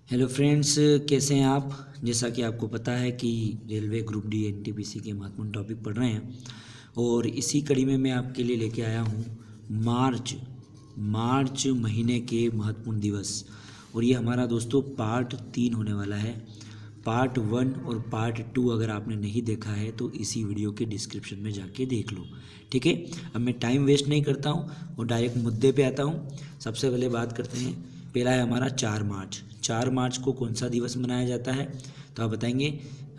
Hello friends, कैसे हैं आप। जैसा कि आपको पता है कि रेलवे ग्रुप डी एनटीपीसी के महत्वपूर्ण टॉपिक पढ़ रहे हैं और इसी कड़ी में मैं आपके लिए लेके आया हूँ मार्च महीने के महत्वपूर्ण दिवस। और ये हमारा दोस्तों पार्ट 3 होने वाला है। पार्ट 1 और पार्ट 2 अगर आपने नहीं देखा है तो इसी वीडियो के डिस्क्रिप्शन में जाके देख लो, ठीक है। अब मैं टाइम वेस्ट नहीं करता हूँ और डायरेक्ट मुद्दे पे आता हूँ। सबसे पहले बात करते हैं, पहला है हमारा 4 मार्च। 4 मार्च को कौन सा दिवस मनाया जाता है तो आप बताएंगे,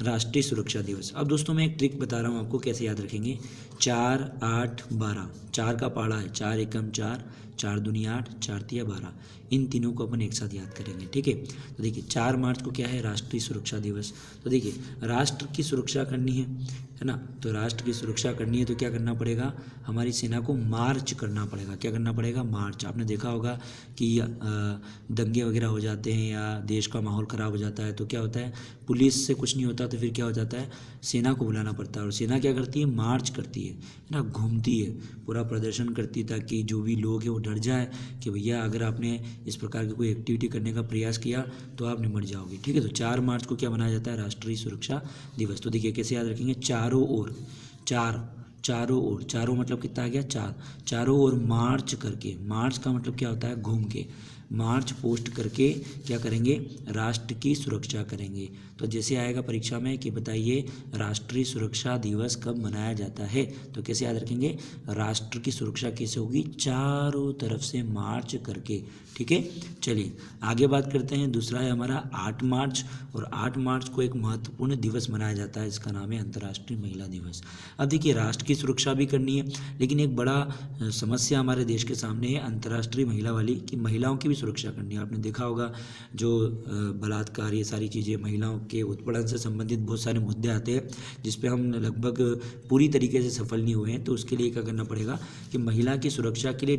राष्ट्रीय सुरक्षा दिवस। अब दोस्तों मैं एक ट्रिक बता रहा हूँ आपको कैसे याद रखेंगे। 4, 8, 12, 4 का पहाड़ा है, 4 एकम 4, 4 दूनी 8, 4 तिया 12। इन तीनों को अपन एक साथ याद करेंगे, ठीक है। तो देखिए 4 मार्च को क्या है, राष्ट्रीय सुरक्षा दिवस। तो देखिए राष्ट्र की सुरक्षा करनी है ना। तो राष्ट्र की सुरक्षा करनी है तो क्या करना पड़ेगा, हमारी सेना को मार्च करना पड़ेगा। क्या करना पड़ेगा, मार्च। आपने देखा होगा कि दंगे वगैरह हो जाते हैं या देश का माहौल ख़राब हो जाता है तो क्या होता है, पुलिस से कुछ नहीं होता तो फिर क्या हो जाता है, सेना को बुलाना पड़ता है। और सेना क्या करती है, मार्च करती है ना, घूमती है, पूरा प्रदर्शन करती है ताकि जो भी लोग हैं वो डर जाए कि भैया अगर आपने इस प्रकार की कोई एक्टिविटी करने का प्रयास किया तो आप निमट जाओगे, ठीक है। तो 4 मार्च को क्या मनाया जाता है, राष्ट्रीय सुरक्षा दिवस। तो देखिए कैसे याद रखेंगे, चारों ओर, चारों मतलब कितना आ गया, 4, चारों ओर मार्च करके। मार्च का मतलब क्या होता है, घूम के। मार्च पोस्ट करके क्या करेंगे, राष्ट्र की सुरक्षा करेंगे। तो जैसे आएगा परीक्षा में कि बताइए राष्ट्रीय सुरक्षा दिवस कब मनाया जाता है, तो कैसे याद रखेंगे, राष्ट्र की सुरक्षा कैसे होगी, चारों तरफ से मार्च करके, ठीक है। चलिए आगे बात करते हैं। दूसरा है हमारा 8 मार्च, और 8 मार्च को एक महत्वपूर्ण दिवस मनाया जाता है, इसका नाम है अंतर्राष्ट्रीय महिला दिवस। अब देखिए राष्ट्र की सुरक्षा भी करनी है, लेकिन एक बड़ा समस्या हमारे देश के सामने है अंतर्राष्ट्रीय महिला वाली, कि महिलाओं की भी सुरक्षा करनी है। आपने देखा होगा जो बलात्कार, ये सारी चीज़ें, महिलाओं के उत्पीड़न से संबंधित बहुत सारे मुद्दे आते हैं जिस पे हम लगभग पूरी तरीके से सफल नहीं हुए हैं। तो उसके लिए क्या करना पड़ेगा कि महिला की सुरक्षा के लिए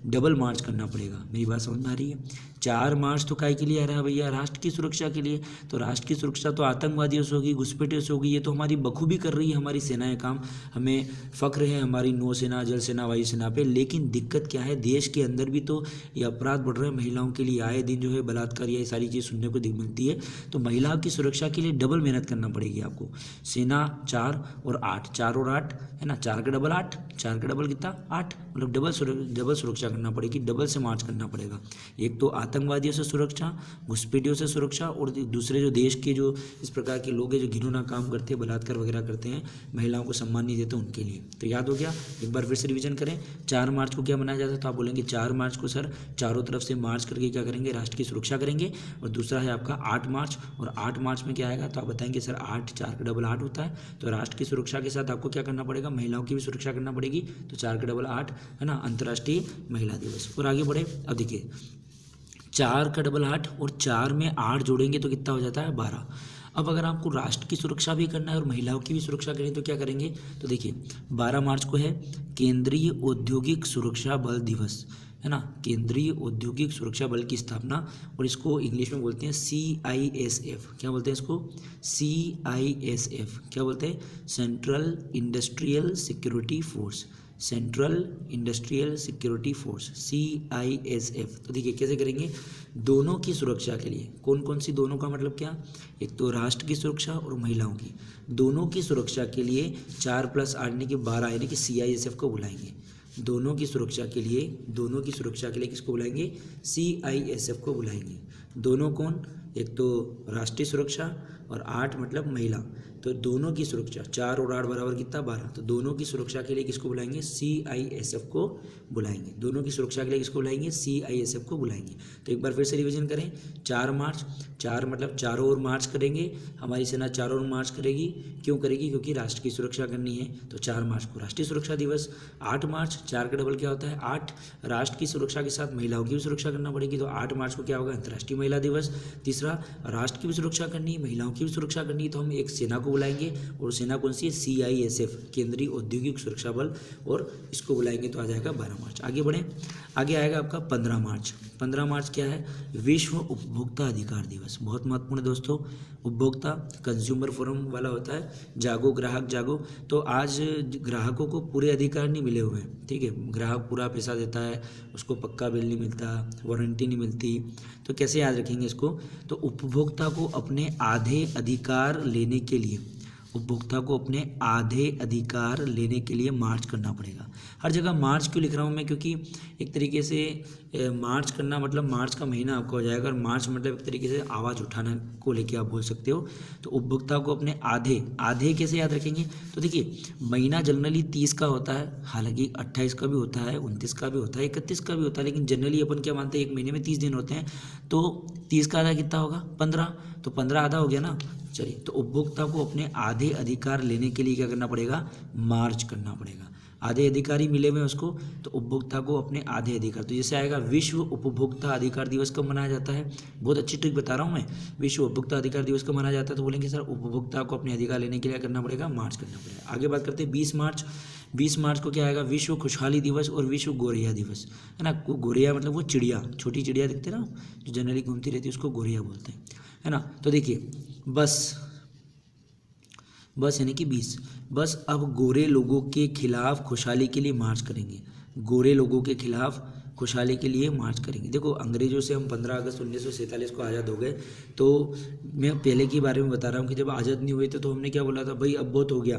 डबल मार्च करना पड़ेगा। मेरी बात समझ में आ रही है। 4 मार्च तो काय के लिए आ रहा है भैया, राष्ट्र की सुरक्षा के लिए। तो राष्ट्र की सुरक्षा तो आतंकवादियों से होगी, घुसपैठियों से होगी, ये तो हमारी बखूबी कर रही है हमारी सेनाएं काम। हमें फ़ख्र है हमारी नौसेना, जल सेना, वायुसेना पे। लेकिन दिक्कत क्या है, देश के अंदर भी तो ये अपराध बढ़ रहे हैं महिलाओं के लिए। आए दिन जो है बलात्कार या ये सारी चीज़ सुनने को मिलती है। तो महिलाओं की सुरक्षा के लिए डबल मेहनत करना पड़ेगी आपको। सेना 4 और 8, 4 और 8 है ना, 4 का डबल 8, 4 का डबल कितना 8, मतलब डबल सुरक्षा करना पड़ेगी, डबल से मार्च करना पड़ेगा। एक तो आतंकवादियों से सुरक्षा, घुसपैठियों से सुरक्षा, और दूसरे जो देश के जो इस प्रकार के लोग हैं जो घिनौना काम करते हैं, बलात्कार वगैरह करते हैं, महिलाओं को सम्मान नहीं देते, उनके लिए। तो याद हो गया, एक बार फिर से रिवीजन करें। 4 मार्च को क्या मनाया जाता है, तो आप बोलेंगे 4 मार्च को सर चारों तरफ से मार्च करके क्या करेंगे, राष्ट्र की सुरक्षा करेंगे। और दूसरा है आपका 8 मार्च, और 8 मार्च में क्या आएगा, तो आप बताएंगे सर 8, 4 का डबल 8 होता है। तो राष्ट्र की सुरक्षा के साथ आपको क्या करना पड़ेगा, महिलाओं की भी सुरक्षा करना पड़ेगी। तो 4 का डबल 8 है ना, अंतर्राष्ट्रीय महिला दिवस। और आगे बढ़े, अब देखिए 4 का डबल 8 और 4 में 8 जोड़ेंगे तो कितना हो जाता है, 12। अब अगर आपको राष्ट्र की सुरक्षा भी करना है और महिलाओं की भी सुरक्षा करनी है तो क्या करेंगे, तो देखिए 12 मार्च को है केंद्रीय औद्योगिक सुरक्षा बल दिवस, है ना, केंद्रीय औद्योगिक सुरक्षा बल की स्थापना। और इसको इंग्लिश में बोलते हैं CISF। क्या बोलते हैं इसको, CISF। क्या बोलते हैं, central industrial security force, central industrial security force, CISF। तो देखिए कैसे करेंगे, दोनों की सुरक्षा के लिए। कौन कौन सी दोनों का मतलब क्या, एक तो राष्ट्र की सुरक्षा और महिलाओं की, दोनों की सुरक्षा के लिए 4 + 8 यानी कि 12 यानी कि CISF को बुलाएंगे। दोनों की सुरक्षा के लिए किसको बुलाएंगे, CISF को बुलाएंगे। दोनों कौन, एक तो राष्ट्रीय सुरक्षा और 8 मतलब महिला। तो दोनों की सुरक्षा, 4 और 8 बराबर कितना, 12। तो दोनों की सुरक्षा के लिए किसको बुलाएंगे, CISF को बुलाएंगे। दोनों की सुरक्षा के लिए किसको बुलाएंगे, CISF को बुलाएंगे। तो एक बार फिर से रिवीजन करें। 4 मार्च, 4 मतलब चारों ओर मार्च करेंगे, हमारी सेना चारों ओर मार्च करेगी। क्यों करेगी, क्योंकि राष्ट्र की सुरक्षा करनी है। तो 4 मार्च को राष्ट्रीय सुरक्षा दिवस। 8 मार्च, 4 का डबल क्या होता है 8, राष्ट्र की सुरक्षा के साथ महिलाओं की भी सुरक्षा करना पड़ेगी। तो 8 मार्च को क्या होगा, अंतर्राष्ट्रीय महिला दिवस। तीसरा, राष्ट्र की भी सुरक्षा करनी है, महिलाओं की की भी सुरक्षा करनी है तो हम एक सेना को बुलाएंगे, और सेना कौन सी है, CISF, केंद्रीय औद्योगिक सुरक्षा बल, और इसको बुलाएंगे तो आ जाएगा 12 मार्च। आगे बढ़ें, आगे आएगा आपका 15 मार्च। 15 मार्च क्या है, विश्व उपभोक्ता अधिकार दिवस, बहुत महत्वपूर्ण है दोस्तों। उपभोक्ता कंज्यूमर फोरम वाला होता है, जागो ग्राहक जागो। तो आज ग्राहकों को पूरे अधिकार नहीं मिले हुए हैं, ठीक है, ग्राहक पूरा पैसा देता है, उसको पक्का बिल नहीं मिलता, वारंटी नहीं मिलती, तो कैसे याद रखेंगे इसको, तो उपभोक्ता को अपने आधे अधिकार लेने के लिए, उपभोक्ता को अपने आधे अधिकार लेने के लिए मार्च करना पड़ेगा। हर जगह मार्च क्यों लिख रहा हूँ मैं, क्योंकि एक तरीके से मार्च करना मतलब मार्च का महीना आपका हो जाएगा, और मार्च मतलब एक तरीके से आवाज़ उठाना को लेके आप बोल सकते हो। तो उपभोक्ता को अपने आधे कैसे याद रखेंगे, तो देखिए महीना जनरली 30 का होता है, हालांकि 28 का भी होता है, 29 का भी होता है, 31 का भी होता है, लेकिन जनरली अपन क्या मानते हैं, एक महीने में 30 दिन होते हैं, तो 30 का आधा कितना होगा, 15, तो 15 आधा हो गया ना। चलिए, तो उपभोक्ता को अपने आधे अधिकार लेने के लिए क्या करना पड़ेगा, मार्च करना पड़ेगा। आधे अधिकारी मिले हुए उसको, तो उपभोक्ता को अपने आधे अधिकार, तो जैसे आएगा विश्व उपभोक्ता अधिकार दिवस कब मनाया जाता है, बहुत अच्छी ट्रिक बता रहा हूँ मैं, विश्व उपभोक्ता अधिकार दिवस कब मनाया जाता है, तो बोलेंगे सर उपभोक्ता को अपने अधिकार लेने के लिए करना पड़ेगा, मार्च करना पड़ेगा। आगे बात करते हैं 20 मार्च। 20 मार्च को क्या आएगा, विश्व खुशहाली दिवस और विश्व गोरैया दिवस, है ना। गोरैया मतलब वो चिड़िया, छोटी चिड़िया दिखते ना जो जनरली घूमती रहती है, उसको गोरैया बोलते हैं, है ना। तो देखिए बस यानी कि 20, बस अब गोरे लोगों के खिलाफ खुशहाली के लिए मार्च करेंगे, गोरे लोगों के खिलाफ खुशहाली के लिए मार्च करेंगे। देखो अंग्रेजों से हम 15 अगस्त 1947 को आज़ाद हो गए, तो मैं पहले के बारे में बता रहा हूँ कि जब आज़ाद नहीं हुए थे तो हमने क्या बोला था, भाई अब बहुत हो गया,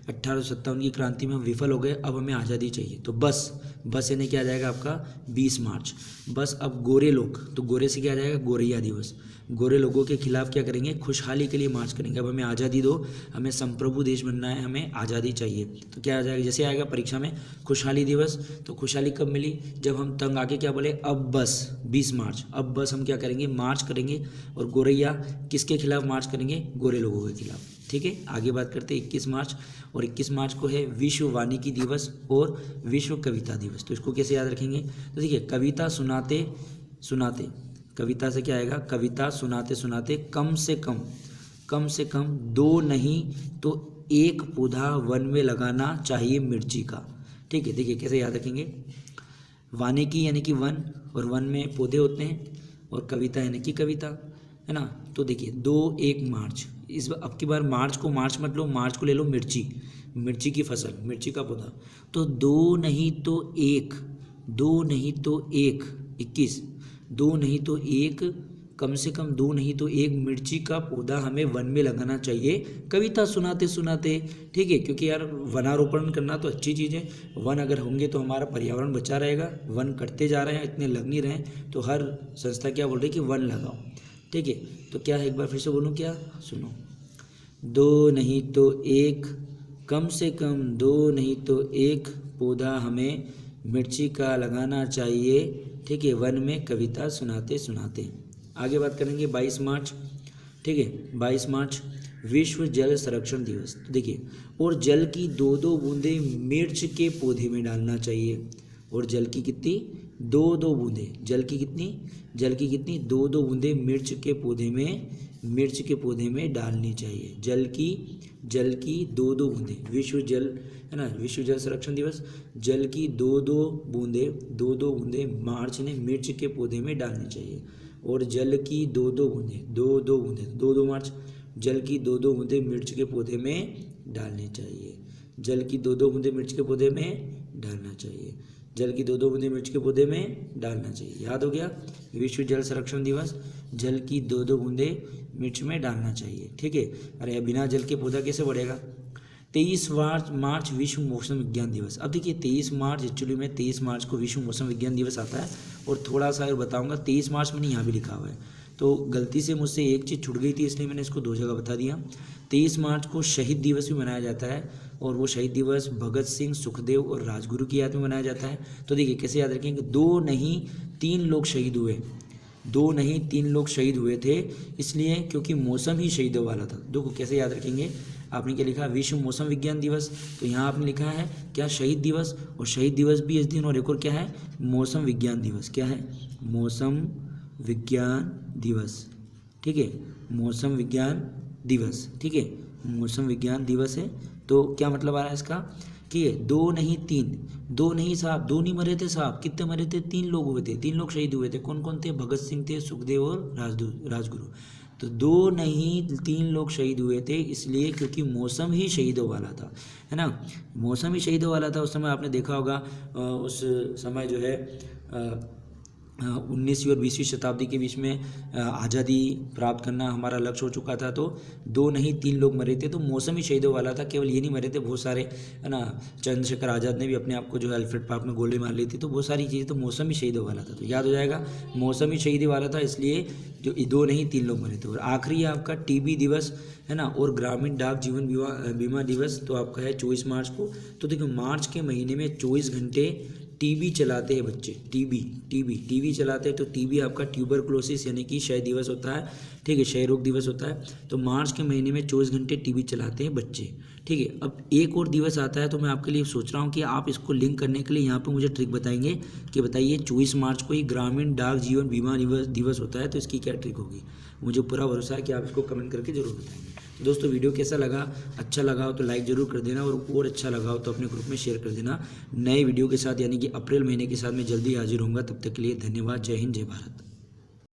1857 की क्रांति में हम विफल हो गए, अब हमें आज़ादी चाहिए। तो बस यानी क्या आ जाएगा आपका 20 मार्च। बस अब गोरे लोग, तो गोरे से क्या आ जाएगा, गोरैया दिवस, गोरे लोगों के खिलाफ क्या करेंगे, खुशहाली के लिए मार्च करेंगे। अब हमें आज़ादी दो, हमें संप्रभु देश बनना है, हमें आज़ादी चाहिए। तो क्या आ जाएगा, जैसे आएगा परीक्षा में खुशहाली दिवस, तो खुशहाली कब मिली, जब हम तंग आके क्या बोले, अब बस 20 मार्च, अब बस हम क्या करेंगे, मार्च करेंगे। और गोरैया किसके खिलाफ मार्च करेंगे, गोरे लोगों के खिलाफ, ठीक है। आगे बात करते हैं 21 मार्च, और 21 मार्च को है विश्व वानिकी दिवस और विश्व कविता दिवस। तो इसको कैसे याद रखेंगे, तो देखिए कविता सुनाते सुनाते, कविता से क्या आएगा, कविता सुनाते सुनाते कम से कम 2 नहीं तो 1 पौधा वन में लगाना चाहिए मिर्ची का, ठीक है। देखिए कैसे याद रखेंगे, वानिकी यानी कि वन, और वन में पौधे होते हैं, और कविता यानी कि कविता, है ना। तो देखिए 2-1 मार्च, इस अब की बार मार्च मत लो, मार्च को ले लो मिर्ची की फसल, मिर्ची का पौधा। तो 2 नहीं तो 1, 21, 2 नहीं तो 1, कम से कम 2 नहीं तो 1 मिर्ची का पौधा हमें वन में लगाना चाहिए कविता सुनाते सुनाते, ठीक है। क्योंकि यार वनारोपण करना तो अच्छी चीज़ है, वन अगर होंगे तो हमारा पर्यावरण बचा रहेगा, वन कटते जा रहे हैं, इतने लग नहीं रहे हैं, तो हर संस्था क्या बोल रही है कि वन लगाओ, ठीक है। तो क्या है, एक बार फिर से बोलूँ क्या, सुनो, 2 नहीं तो 1, कम से कम 2 नहीं तो 1 पौधा हमें मिर्ची का लगाना चाहिए, ठीक है, वन में कविता सुनाते सुनाते। आगे बात करेंगे 22 मार्च, ठीक है। 22 मार्च विश्व जल संरक्षण दिवस। तो देखिए, और जल की 2-2 बूंदे मिर्च के पौधे में डालना चाहिए, और जल की कितनी, 2-2 बूंदे, जल की कितनी 2-2 बूंदे मिर्च के पौधे में डालनी चाहिए, जल की 2-2 बूंदे, विश्व जल, है ना, विश्व जल संरक्षण दिवस, जल की 2-2 बूंदे मार्च ने मिर्च के पौधे में डालनी चाहिए, और जल की 2-2 बूंदे मार्च, जल की 2-2 बूंदे मिर्च के पौधे में डालनी चाहिए, जल की 2-2 बूंदे मिर्च के पौधे में डालना चाहिए, जल की 2-2 बूंदे मिर्च के पौधे में डालना चाहिए। याद हो गया, विश्व जल संरक्षण दिवस, जल की 2-2 बूंदे मिर्च में डालना चाहिए, ठीक है। अरे बिना जल के पौधा कैसे बढ़ेगा। 23 मार्च विश्व मौसम विज्ञान दिवस। अब देखिए 23 मार्च, एक्चुअली में 23 मार्च को विश्व मौसम विज्ञान दिवस आता है, और थोड़ा सा और बताऊंगा, 23 मार्च मैंने यहाँ भी लिखा हुआ है, तो गलती से मुझसे एक चीज़ छूट गई थी, इसलिए मैंने इसको 2 जगह बता दिया। 23 मार्च को शहीद दिवस भी मनाया जाता है, और वो शहीद दिवस भगत सिंह, सुखदेव और राजगुरु की याद में मनाया जाता है। तो देखिए कैसे याद रखेंगे, 2 नहीं 3 लोग शहीद हुए, 2 नहीं 3 लोग शहीद हुए थे, इसलिए क्योंकि मौसम ही शहीदों वाला था। देखो कैसे याद रखेंगे, आपने क्या लिखा, विश्व मौसम विज्ञान दिवस, तो यहाँ आपने लिखा है क्या, शहीद दिवस, और शहीद दिवस भी इस दिन, और एक और क्या है, मौसम विज्ञान दिवस, क्या है, मौसम विज्ञान दिवस, ठीक है, मौसम विज्ञान दिवस, ठीक है, मौसम विज्ञान दिवस है। तो क्या मतलब आ रहा है इसका कि 2 नहीं 3, 2 नहीं साहब, 2 नहीं मरे थे साहब, कितने मरे थे, 3 लोग हुए थे, 3 लोग शहीद हुए थे। कौन कौन थे? भगत सिंह थे, सुखदेव और राजगुरु। तो 2 नहीं 3 लोग शहीद हुए थे, इसलिए क्योंकि मौसम ही शहीदों वाला था, है ना, मौसम ही शहीदों वाला था। उस समय आपने देखा होगा, उस समय जो है 19वीं और 20वीं शताब्दी के बीच में आज़ादी प्राप्त करना हमारा लक्ष्य हो चुका था। तो 2 नहीं 3 लोग मरे थे, तो मौसम ही शहीदों वाला था। केवल ये नहीं मरे थे, बहुत सारे, है ना, चंद्रशेखर आज़ाद ने भी अपने आप को जो है अल्फ्रेड पार्क में गोली मार ली थी। तो बहुत सारी चीज़ें, तो मौसम ही शहीदों वाला था। तो याद हो जाएगा, मौसम ही शहीदी वाला था, इसलिए जो 2 नहीं 3 लोग मरे थे। और आखिरी है आपका टीबी दिवस, है ना, और ग्रामीण डाक जीवन बीमा दिवस, तो आपका है 24 मार्च को। तो देखो मार्च के महीने में 24 घंटे टीबी चलाते हैं बच्चे, टीबी चलाते हैं। तो टीबी आपका ट्यूबरक्लोसिस यानी कि क्षय दिवस होता है, ठीक है, क्षय रोग दिवस होता है। तो मार्च के महीने में 24 घंटे टीबी चलाते हैं बच्चे, ठीक है। अब एक और दिवस आता है, तो मैं आपके लिए सोच रहा हूँ कि आप इसको लिंक करने के लिए यहाँ पे मुझे ट्रिक बताएंगे कि बताइए 24 मार्च को ही ग्रामीण डाक जीवन बीमा दिवस होता है, तो इसकी क्या ट्रिक होगी। मुझे पूरा भरोसा है कि आप इसको कमेंट करके जरूर बताएंगे। तो दोस्तों वीडियो कैसा लगा, अच्छा लगा हो तो लाइक ज़रूर कर देना, और अच्छा लगा हो तो अपने ग्रुप में शेयर कर देना। नए वीडियो के साथ यानी कि अप्रैल महीने के साथ मैं जल्दी हाजिर होऊंगा। तब तक के लिए धन्यवाद। जय हिंद, जय भारत।